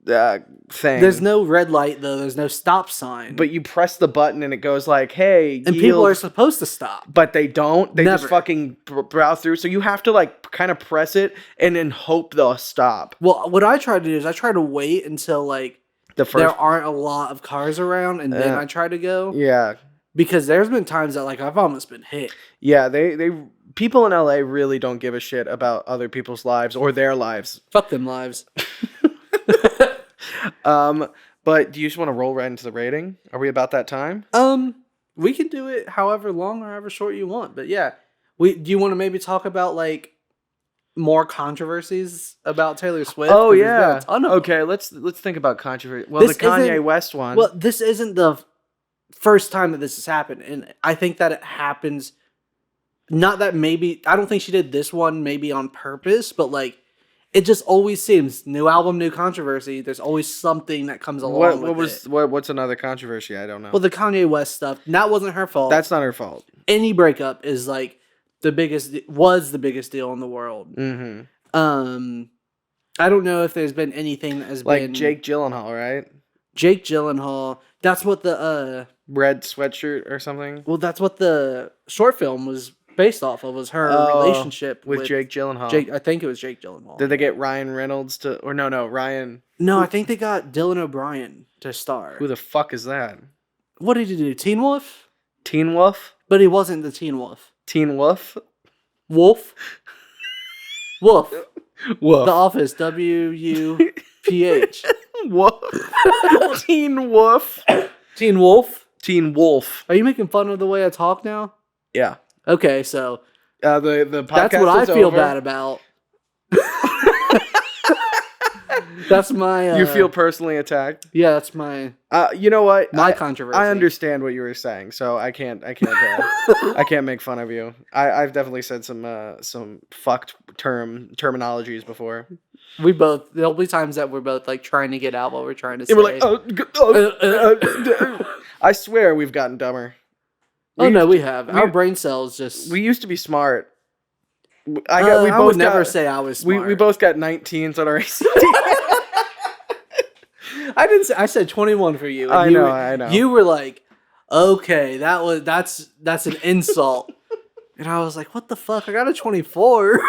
thing. There's no red light though. There's no stop sign. But you press the button and it goes like, "Hey," and yield. People are supposed to stop, but they don't. They Never. just fucking browse through. So you have to like kind of press it and then hope they'll stop. Well, what I try to do is I try to wait until like there aren't a lot of cars around, and then I try to go. Yeah, because there's been times that like I've almost been hit. Yeah, they people in LA really don't give a shit about other people's lives or their lives. Fuck them lives. But do you just want to roll right into the rating? Are we about that time? We can do it however long or however short you want. But yeah, do you want to maybe talk about like more controversies about Taylor Swift? Oh yeah. A ton of okay, let's think about controversy. Well, the Kanye West one. Well, this isn't the first time that this has happened. And I think that it happens, not that maybe, I don't think she did this one maybe on purpose, but like, it just always seems new album, new controversy. There's always something that comes along with it. What's another controversy? I don't know. Well, the Kanye West stuff, that wasn't her fault. That's not her fault. Any breakup is like was the biggest deal in the world. Mm-hmm. I don't know if there's been anything that has like been Jake Gyllenhaal, right? Jake Gyllenhaal. That's what the red sweatshirt or something. Well, that's what the short film was based off of. Was her relationship with Jake Gyllenhaal. I think it was Jake Gyllenhaal. Did they get Ryan Reynolds to? Or no, Ryan. No, I think they got Dylan O'Brien to star. Who the fuck is that? What did he do? Teen Wolf? Teen Wolf? But he wasn't the Teen Wolf. Teen Wolf? Wolf? Wolf. Wolf. The Office. WUPH. Wolf. Teen Wolf. Teen Wolf? Teen Wolf. Are you making fun of the way I talk now? Yeah. Okay, so the podcast that's what I feel over. bad about. That's my. You feel personally attacked? Yeah, that's my. You know what? My controversy. I understand what you were saying, so I can't. I can't make fun of you. I've definitely said some fucked terminologies before. We both. There'll be times that we're both like trying to get out what we're trying to say. We're like, I swear we've gotten dumber. We have. Our brain cells just. We used to be smart. I would never say I was smart. We both got 19s on our ACT. I didn't say. I said 21 for you. I know. You were like, okay, that's an insult, and I was like, what the fuck? I got a 24.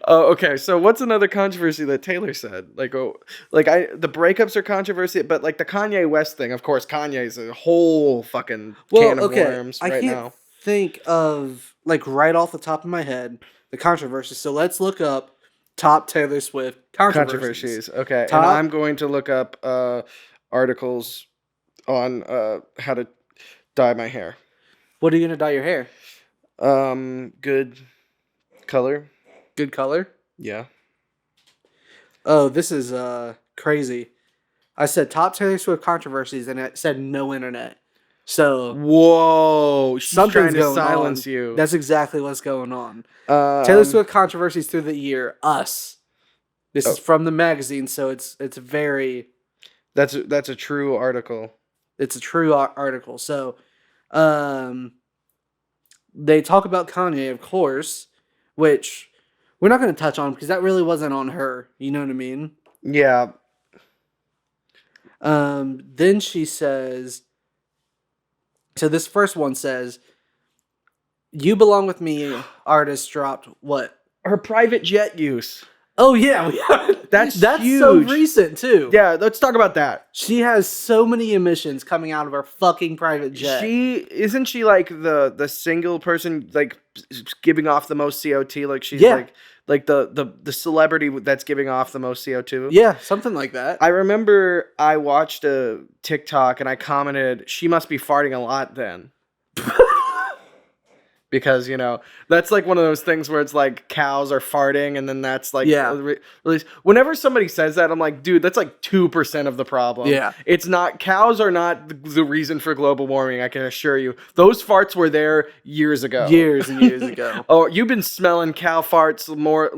Oh, okay. So what's another controversy that Taylor said? The breakups are controversy, but like the Kanye West thing, of course, Kanye's a whole fucking can of worms right now. I can't think of like right off the top of my head the controversy. So let's look up top Taylor Swift controversies. Okay, and I'm going to look up articles on how to dye my hair. What are you gonna dye your hair? Good color. Good color? Yeah. Oh, this is crazy. I said top Taylor Swift controversies, and it said no internet. So whoa, she's something's trying to silence you. That's exactly what's going on. Taylor Swift controversies through the year. Us. This is from the magazine, so it's very. That's a true article. It's a true article. So, they talk about Kanye, of course, which. We're not going to touch on because that really wasn't on her. You know what I mean? Yeah. Then she says, so this first one says, "You Belong With Me" artist dropped what? Her private jet use. Oh, yeah. That's huge. So recent, too. Yeah, let's talk about that. She has so many emissions coming out of her fucking private jet. Isn't she like the single person like giving off the most CO2? Like she's like the celebrity that's giving off the most CO2? Yeah, something like that. I remember I watched a TikTok and I commented, she must be farting a lot then. Because, that's like one of those things where it's like cows are farting and then that's like, whenever somebody says that, I'm like, dude, that's like 2% of the problem. Yeah. It's not, cows are not the reason for global warming, I can assure you. Those farts were there years ago. Years and years ago. Oh, you've been smelling cow farts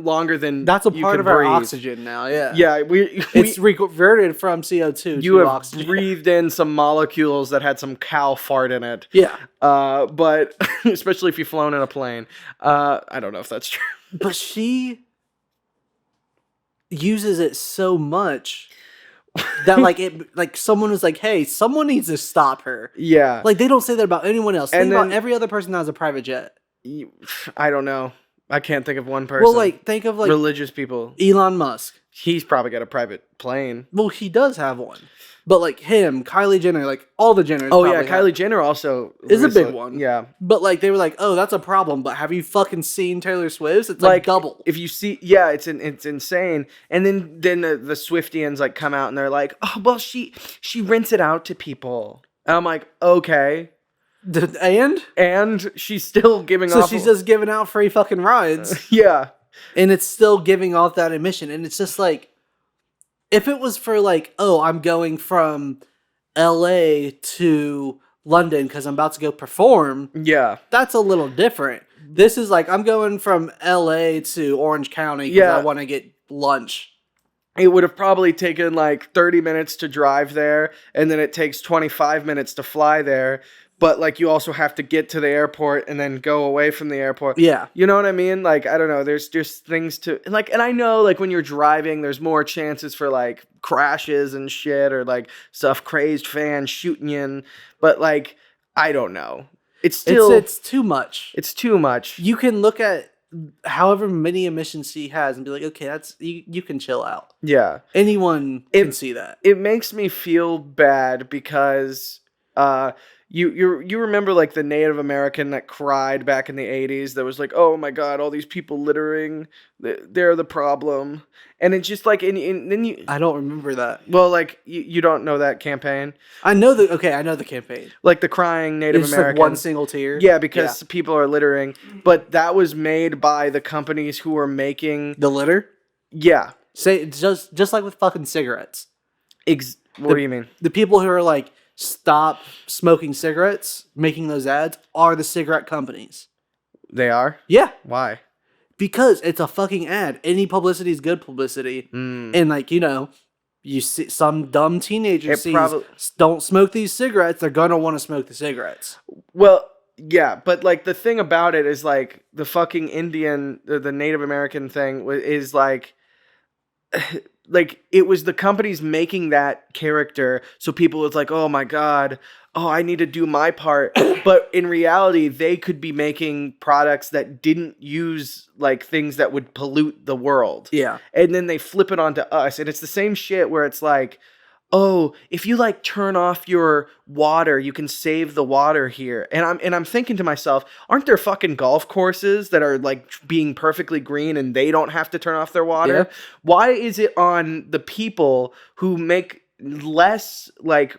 longer than that's a part of our breathe. Oxygen now, yeah. Yeah, it's reverted from CO2 you to have oxygen. Breathed in some molecules that had some cow fart in it. Yeah. But especially if you've flown in a plane. I don't know if that's true. But she uses it so much that someone was like, hey, someone needs to stop her. Yeah. Like they don't say that about anyone else. Think about every other person that has a private jet. I don't know. I can't think of one person. Well, think of religious people. Elon Musk. He's probably got a private plane. Well, he does have one. But him, Kylie Jenner, all the Jenners. Oh yeah, Kylie Jenner also is a big one. Yeah. But they were like, oh, that's a problem. But have you fucking seen Taylor Swift's? It's double. If you see, yeah, it's insane. And then the Swiftians come out and they're like, oh well, she rents it out to people. And I'm like, okay. And she's still giving off. So she's just giving out free fucking rides. Yeah. And it's still giving off that emission. And it's just like, if it was for like, oh, I'm going from LA to London because I'm about to go perform, Yeah. that's a little different. This is like, I'm going from LA to Orange County because I Yeah. want to get lunch. It would have probably taken like 30 minutes to drive there, and then it takes 25 minutes to fly there. But like you also have to get to the airport and then go away from the airport. Yeah. You know what I mean? Like, I don't know. There's just things to like, and I know like when you're driving, there's more chances for like crashes and shit or like stuff, crazed fans shooting you. But like, I don't know. It's still, It's too much. it's too much. You can look at however many emissions he has and be like, okay, that's you can chill out. Yeah. Anyone can see that. It makes me feel bad because you remember like the Native American that cried back in the 80s that was like, oh my god, all these people littering, they're the problem. And it's just like and then you I don't remember that. well like you don't know that campaign, I know the campaign. like the crying Native It's just American, like one single tear. yeah, because people are littering, but that was made by the companies who were making The litter. yeah Say it's just like with fucking cigarettes. what do you mean? The people who are like, stop smoking cigarettes, making those ads, are the cigarette companies. They are? Yeah, Why? because it's a fucking ad. Any publicity is good publicity. And like, you see some dumb teenager don't smoke these cigarettes, they're gonna want to smoke the cigarettes. Well, yeah, but like the thing about it is like the fucking Indian, the Native American thing is like, like it was the companies making that character, so people was like, oh my god, oh I need to do my part, but in reality they could be making products that didn't use like things that would pollute the world. Yeah. And then they flip it onto us, and it's the same shit where it's like, oh, if you like turn off your water, you can save the water here. And I'm thinking to myself, aren't there fucking golf courses that are like being perfectly green and they don't have to turn off their water? Yeah. Why is it on the people who make less like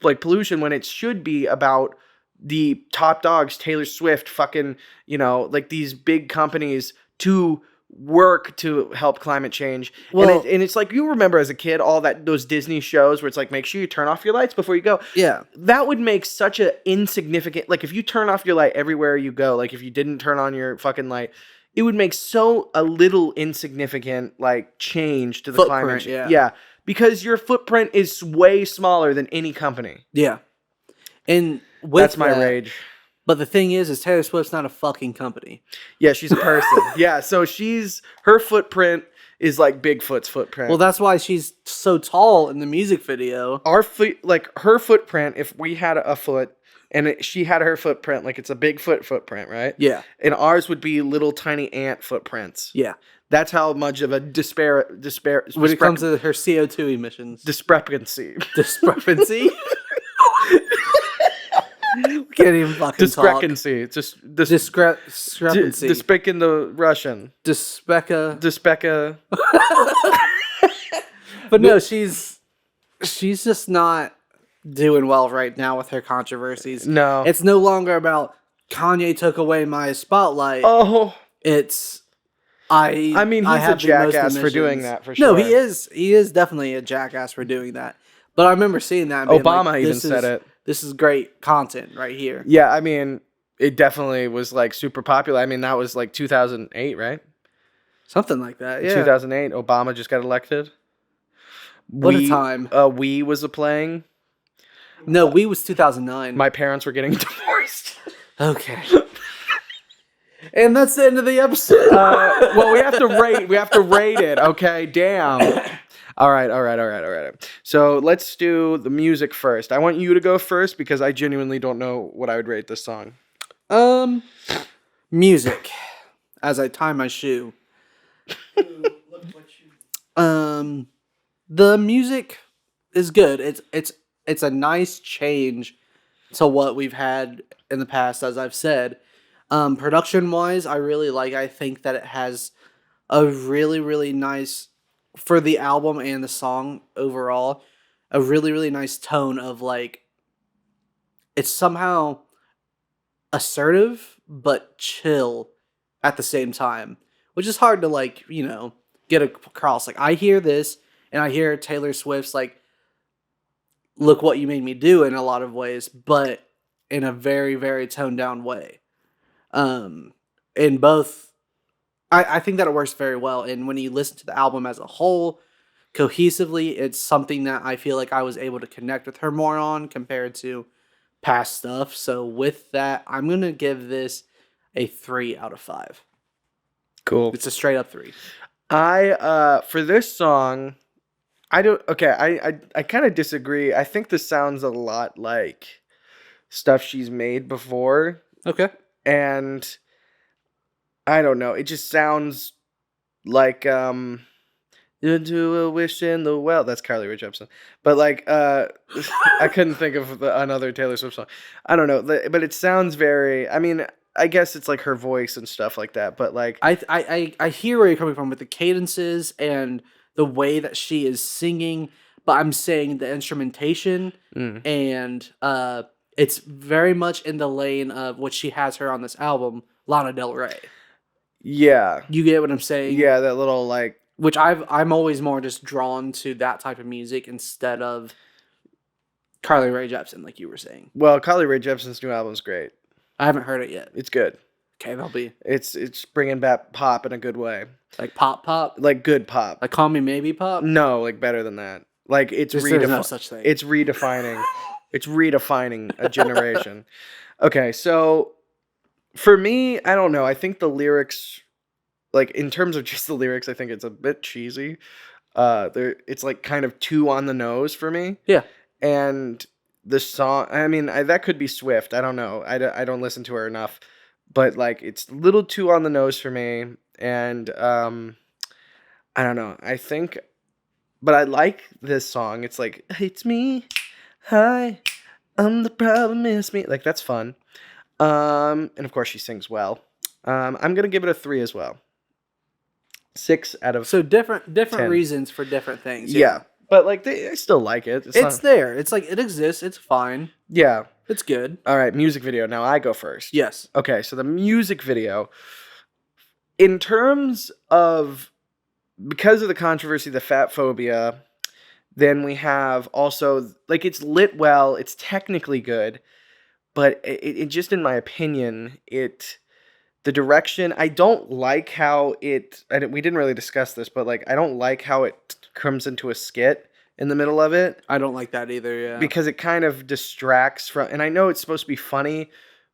pollution when it should be about the top dogs, Taylor Swift, fucking, like these big companies to work to help climate change? Well, and it's like, you remember as a kid all those Disney shows where it's like, make sure you turn off your lights before you go. yeah. That would make such a insignificant, like if you turn off your light everywhere you go, like if you didn't turn on your fucking light, it would make a little insignificant like change to the climate change. Yeah, because your footprint is way smaller than any company. Yeah. And with that's my rage. But the thing is Taylor Swift's not a fucking company. Yeah, she's a person. Yeah, so her footprint is like Bigfoot's footprint. Well, that's why she's so tall in the music video. Our foot, like her footprint, if we had a foot and she had her footprint, like it's a Bigfoot footprint, right? Yeah. And ours would be little tiny ant footprints. Yeah. That's how much of a when it comes to her CO2 emissions. Discrepancy. Discrepancy? Can't even fucking discrepancy. talk. Just discrepancy. Speaking the Russian. Dispeka. But no, she's just not doing well right now with her controversies. No. It's no longer about Kanye took away my spotlight. Oh. It's I mean, he's a jackass for doing that, for sure. No, he is. He is definitely a jackass for doing that. But I remember seeing that. And being Obama like, even said it. This is great content right here. Yeah, I mean, it definitely was like super popular. I mean, that was like 2008, right? Something like that, yeah. 2008, Obama just got elected. What a time. We was playing. No, we was 2009. My parents were getting divorced. Okay. And that's the end of the episode. Well, we have to rate it, okay? Damn. All right. So let's do the music first. I want you to go first because I genuinely don't know what I would rate this song. Music. As I tie my shoe. The music is good. It's a nice change to what we've had in the past, as I've said. Production wise, I think that it has a really, really nice, for the album and the song overall, a really, really nice tone of like, it's somehow assertive but chill at the same time, which is hard to get across. Like, I hear this and I hear Taylor Swift's like, "Look what you made me do" in a lot of ways, but in a very, very toned down way. Um, in both, I think that it works very well. And when you listen to the album as a whole, cohesively, it's something that I feel like I was able to connect with her more on compared to past stuff. So with that, I'm gonna give this a 3 out of 5. Cool. It's a straight up 3. I for this song, I don't. Okay, I kind of disagree. I think this sounds a lot like stuff she's made before, Okay. and I don't know. It just sounds like into a wish in the well. That's Carly Rae Jepsen. But like I couldn't think of another Taylor Swift song. I don't know, but it sounds very. I mean, I guess it's like her voice and stuff like that. But like, I hear where you're coming from with the cadences and the way that she is singing, but I'm saying the instrumentation and it's very much in the lane of what she has her on this album, Lana Del Rey. yeah, You get what I'm saying? yeah, that little like. Which I'm always more just drawn to that type of music instead of Carly Rae Jepsen, like you were saying. Well, Carly Rae Jepsen's new album's great. I haven't heard it yet. It's good. Okay, that'll be It's bringing back pop in a good way. like pop, Like good pop. like Call Me Maybe pop. No, like better than that. Like it's There's no such thing. It's redefining. It's redefining a generation. Okay, so for me, I don't know. I think the lyrics, like in terms of just the lyrics, I think it's a bit cheesy. It's like kind of too on the nose for me. Yeah. And the song, I mean, that could be Swift. I don't know. I don't listen to her enough, but like it's a little too on the nose for me. And I don't know. I think, but I like this song. It's like, it's me. Hi, I'm the problem. It's me. Like that's fun. And of course she sings well. I'm gonna give it a 3 as well. 6 out of So different 10. reasons for different things. Yeah. But like I still like it. It's there. It's like it exists. It's fine. Yeah. It's good. All right, music video. Now I go first. Yes. Okay, so the music video, in terms of, because of the controversy, the fat phobia, then we have also, like, it's lit well, it's technically good, but it just, in my opinion, the direction, I don't like how we didn't really discuss this, but, like, I don't like how it comes into a skit in the middle of it. I don't like that either, yeah. Because it kind of distracts from, and I know it's supposed to be funny,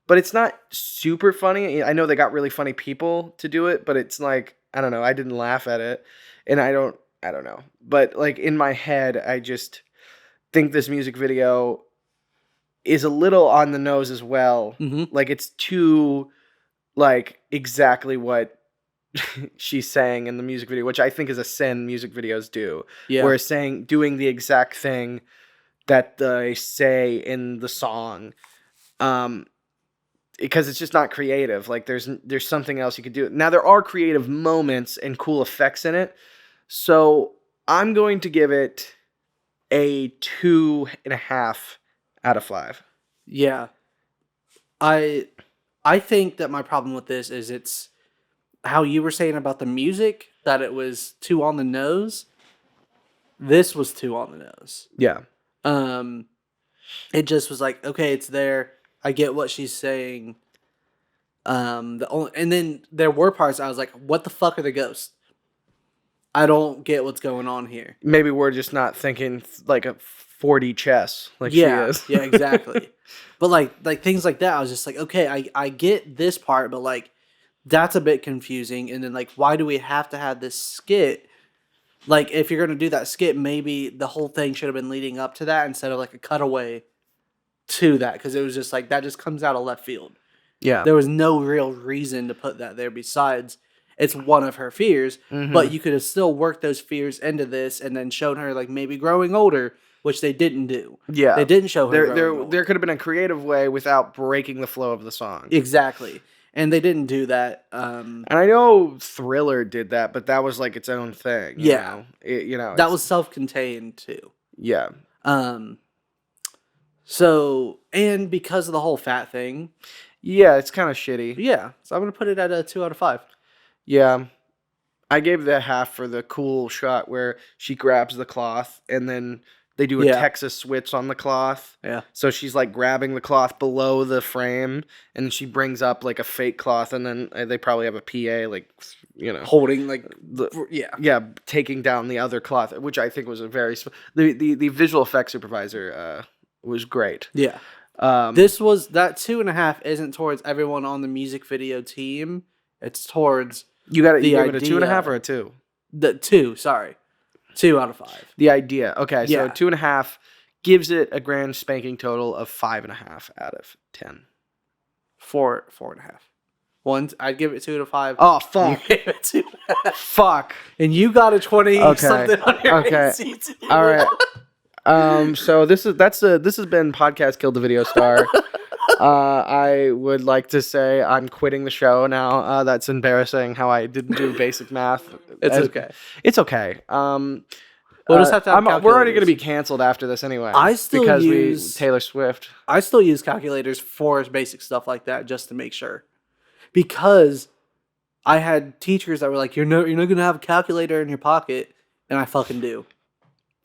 but it's not super funny. I know they got really funny people to do it, but it's like, I don't know, I didn't laugh at it, and I don't know. But like in my head, I just think this music video is a little on the nose as well. Mm-hmm. Like it's too, like, exactly what she's saying in the music video, which I think is a sin music videos do. Yeah. Where doing the exact thing that they say in the song, because it's just not creative. Like there's something else you could do. Now there are creative moments and cool effects in it, so I'm going to give it a 2.5 out of 5. Yeah. I think that my problem with this is it's how you were saying about the music, that it was too on the nose. This was too on the nose. Yeah. It just was like, okay, it's there. I get what she's saying. And then there were parts I was like, what the fuck are the ghosts? I don't get what's going on here. Maybe we're just not thinking like a 4D chess like she is. Yeah, exactly. But like things like that, I was just like, okay, I get this part, but like that's a bit confusing. And then like, why do we have to have this skit? Like, if you're gonna do that skit, maybe the whole thing should have been leading up to that instead of like a cutaway to that, because it was just like that just comes out of left field. Yeah. There was no real reason to put that there besides it's one of her fears, but you could have still worked those fears into this and then shown her like maybe growing older, which they didn't do. Yeah. They didn't show her there could have been a creative way without breaking the flow of the song. Exactly. And they didn't do that. And I know Thriller did that, but that was like its own thing. Yeah. You know, that was self-contained too. Yeah. So, and because of the whole fat thing. Yeah, it's kind of shitty. Yeah. So I'm going to put it at a 2 out of 5. Yeah. I gave the half for the cool shot where she grabs the cloth and then they do a Yeah. Texas switch on the cloth. Yeah. So she's like grabbing the cloth below the frame and she brings up like a fake cloth and then they probably have a PA like, you know, Holding like yeah, taking down the other cloth, which I think was a very the visual effects supervisor was great. Yeah. That 2.5 isn't towards everyone on the music video team. It's towards you give it a idea. 2.5 or a 2? The 2, sorry. 2 out of 5. The idea. Okay, so Yeah. 2.5 gives it a grand spanking total of 5.5 out of 10. 4.5. I'd give it 2 to 5. Oh fuck! You gave it 2.5. Fuck! And you got a 20 something on your Okay. ACT. All right. So this has been Podcast Killed the Video Star. I would like to say I'm quitting the show now. That's embarrassing how I didn't do basic math. It's okay. It's okay. We'll just have to have we're already going to calculators. be canceled after this anyway. I still because use- Taylor Swift. I still use calculators for basic stuff like that just to make sure. Because I had teachers that were like, you're not going to have a calculator in your pocket. And I fucking do.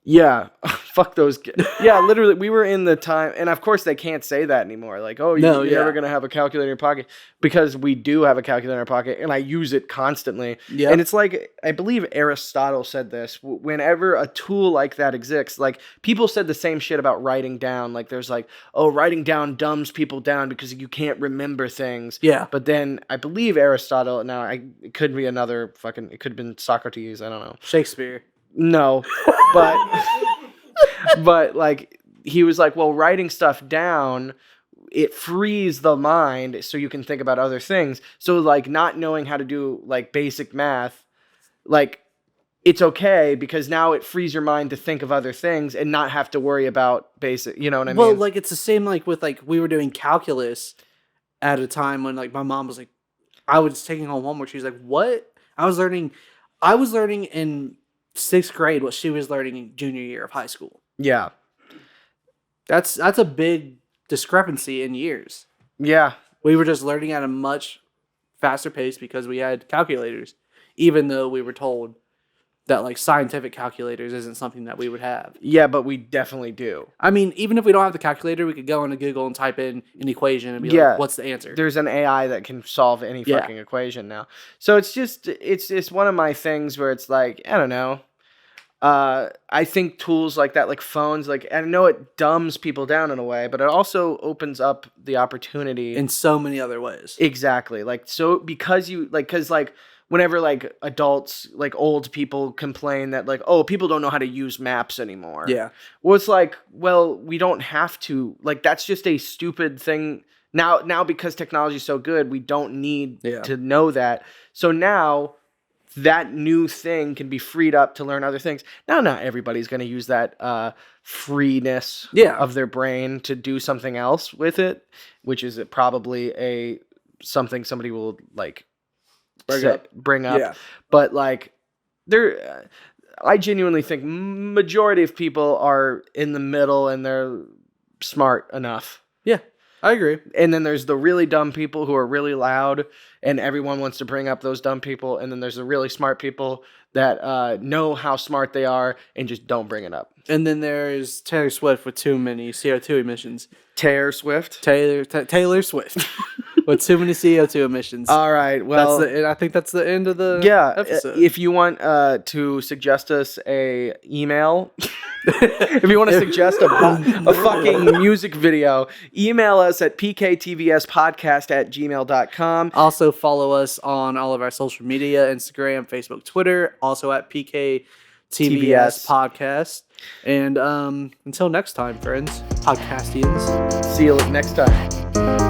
Yeah, fuck those. Yeah, literally, we were in the time, and of course they can't say that anymore. Like, oh, you're never gonna have a calculator in your pocket, because we do have a calculator in our pocket, and I use it constantly. Yeah, and it's like, I believe Aristotle said this. Whenever a tool like that exists, like people said the same shit about writing down. Like, there's like, oh, writing down dumbs people down because you can't remember things. Yeah, but then I believe Aristotle. Now, it could be another fucking. It could have been Socrates. I don't know. Shakespeare. No, but like he was like, well, writing stuff down, it frees the mind so you can think about other things. So like not knowing how to do like basic math, like it's okay because now it frees your mind to think of other things and not have to worry about basic, you know what I mean? Well, like it's the same like with like we were doing calculus at a time when like my mom was like, I was taking home homework. She was like, what? I was learning in 6th grade what she was learning in junior year of high school. Yeah. That's a big discrepancy in years. Yeah. We were just learning at a much faster pace because we had calculators, even though we were told that like scientific calculators isn't something that we would have. Yeah, but we definitely do. I mean, even if we don't have the calculator, we could go into Google and type in an equation and be like, what's the answer? There's an AI that can solve any fucking equation now. So it's one of my things where it's like, I don't know. I think tools like that, like phones, like, I know it dumbs people down in a way, but it also opens up the opportunity in so many other ways. Exactly. Like, so because whenever like adults, like old people complain that like, oh, people don't know how to use maps anymore. Yeah. Well, it's like, well, we don't have to, like, that's just a stupid thing. Now because technology is so good, we don't need to know that. So now that new thing can be freed up to learn other things. Now, not everybody's going to use that freeness of their brain to do something else with it, which is probably something somebody will like bring up. Yeah. But like I genuinely think majority of people are in the middle and they're smart enough. Yeah. I agree. And then there's the really dumb people who are really loud and everyone wants to bring up those dumb people. And then there's the really smart people that know how smart they are and just don't bring it up. And then there's Taylor Swift with too many CO2 emissions. Taylor Swift? Taylor Swift with too many CO2 emissions. All right. Well, I think that's the end of the episode. If you want to suggest us a email... if you want to suggest a fucking music video, email us at pktvspodcast@gmail.com. Also follow us on all of our social media, Instagram, Facebook, Twitter, also at pktvs podcast. And until next time, friends, podcastians. See you next time.